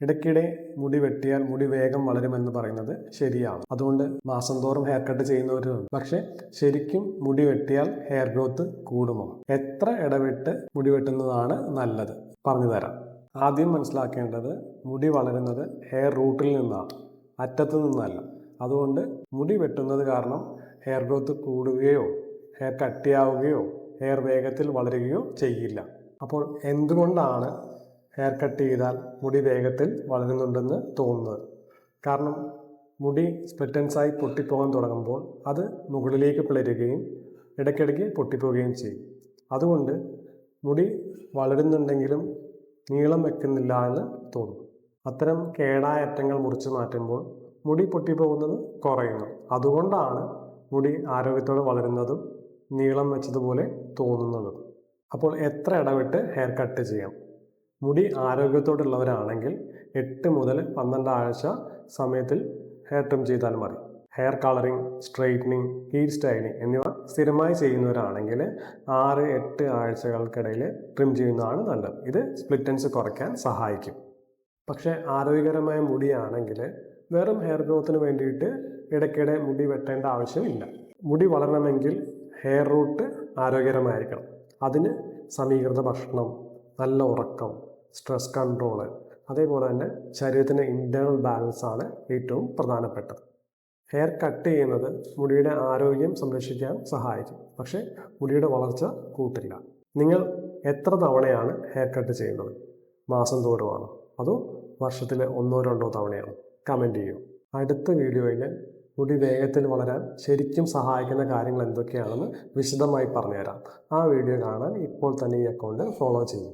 ഇടയ്ക്കിടെ മുടി വെട്ടിയാൽ മുടി വേഗം വളരുമെന്ന് പറയുന്നത് ശരിയാണ്. അതുകൊണ്ട് മാസം തോറും ഹെയർ കട്ട് ചെയ്യുന്നവരുണ്ട്. പക്ഷെ ശരിക്കും മുടി വെട്ടിയാൽ ഹെയർ ഗ്രോത്ത് കൂടുമോ? എത്ര ഇടവിട്ട് മുടി വെട്ടുന്നതാണ് നല്ലത്? പറഞ്ഞു തരാം. ആദ്യം മനസ്സിലാക്കേണ്ടത് മുടി വളരുന്നത് ഹെയർ റൂട്ടിൽ നിന്നാണ്, അറ്റത്തു നിന്നല്ല. അതുകൊണ്ട് മുടി വെട്ടുന്നത് കാരണം ഹെയർ ഗ്രോത്ത് കൂടുകയോ ഹെയർ കട്ടിയാവുകയോ ഹെയർ വേഗത്തിൽ വളരുകയോ ചെയ്യില്ല. അപ്പോൾ എന്തുകൊണ്ടാണ് ഹെയർ കട്ട് ചെയ്താൽ മുടി വേഗത്തിൽ വളരുന്നുണ്ടെന്ന് തോന്നുന്നത്? കാരണം മുടി സ്പ്ലിറ്റൻസായി പൊട്ടിപ്പോകാൻ തുടങ്ങുമ്പോൾ അത് മുകളിലേക്ക് പിളരുകയും ഇടയ്ക്കിടയ്ക്ക് പൊട്ടിപ്പോവുകയും ചെയ്യും. അതുകൊണ്ട് മുടി വളരുന്നുണ്ടെങ്കിലും നീളം വെക്കുന്നില്ല എന്ന് തോന്നും. അത്തരം കേടായ അറ്റങ്ങൾ മുറിച്ച് മാറ്റുമ്പോൾ മുടി പൊട്ടിപ്പോകുന്നത് കുറയുന്നു. അതുകൊണ്ടാണ് മുടി ആരോഗ്യത്തോടെ വളരുന്നതും നീളം വെച്ചതുപോലെ തോന്നുന്നതും. അപ്പോൾ എത്ര ഇടവിട്ട് ഹെയർ കട്ട് ചെയ്യാം? മുടി ആരോഗ്യത്തോടുള്ളവരാണെങ്കിൽ 8 മുതൽ 12 ആഴ്ച സമയത്തിൽ ഹെയർ ട്രിം ചെയ്താൽ മതി. Hair colouring, straightening, hair styling എന്നിവ സ്ഥിരമായി ചെയ്യുന്നവരാണെങ്കിൽ 6-8 ആഴ്ചകൾക്കിടയിൽ ട്രിം ചെയ്യുന്നതാണ് നല്ലത്. ഇത് സ്പ്ലിറ്റൻസ് കുറയ്ക്കാൻ സഹായിക്കും. പക്ഷേ ആരോഗ്യകരമായ മുടിയാണെങ്കിൽ വെറും ഹെയർ ഗ്രോത്തിന് വേണ്ടിയിട്ട് ഇടയ്ക്കിടെ മുടി വെട്ടേണ്ട ആവശ്യമില്ല. മുടി വളരണമെങ്കിൽ ഹെയർ റൂട്ട് ആരോഗ്യകരമായിരിക്കണം. അതിന് സമീകൃത ഭക്ഷണം, നല്ല ഉറക്കം, സ്ട്രെസ് കൺട്രോള്, അതേപോലെ തന്നെ ശരീരത്തിൻ്റെ ഇൻറ്റേർണൽ ബാലൻസ് ആണ് ഏറ്റവും പ്രധാനപ്പെട്ടത്. ഹെയർ കട്ട് ചെയ്യുന്നത് മുടിയുടെ ആരോഗ്യം സംരക്ഷിക്കാൻ സഹായിക്കും, പക്ഷേ മുടിയുടെ വളർച്ച കൂട്ടില്ല. നിങ്ങൾ എത്ര തവണയാണ് ഹെയർ കട്ട് ചെയ്യുന്നത്? മാസം തോറുമാണോ അതോ വർഷത്തിൽ 1-2 തവണയാണോ? കമൻറ്റ് ചെയ്യൂ. അടുത്ത വീഡിയോയിൽ മുടി വേഗത്തിൽ വളരാൻ ശരിക്കും സഹായിക്കുന്ന കാര്യങ്ങൾ എന്തൊക്കെയാണെന്ന് വിശദമായി പറഞ്ഞുതരാം. ആ വീഡിയോ കാണാൻ ഇപ്പോൾ തന്നെ ഈ അക്കൗണ്ട് ഫോളോ ചെയ്യും.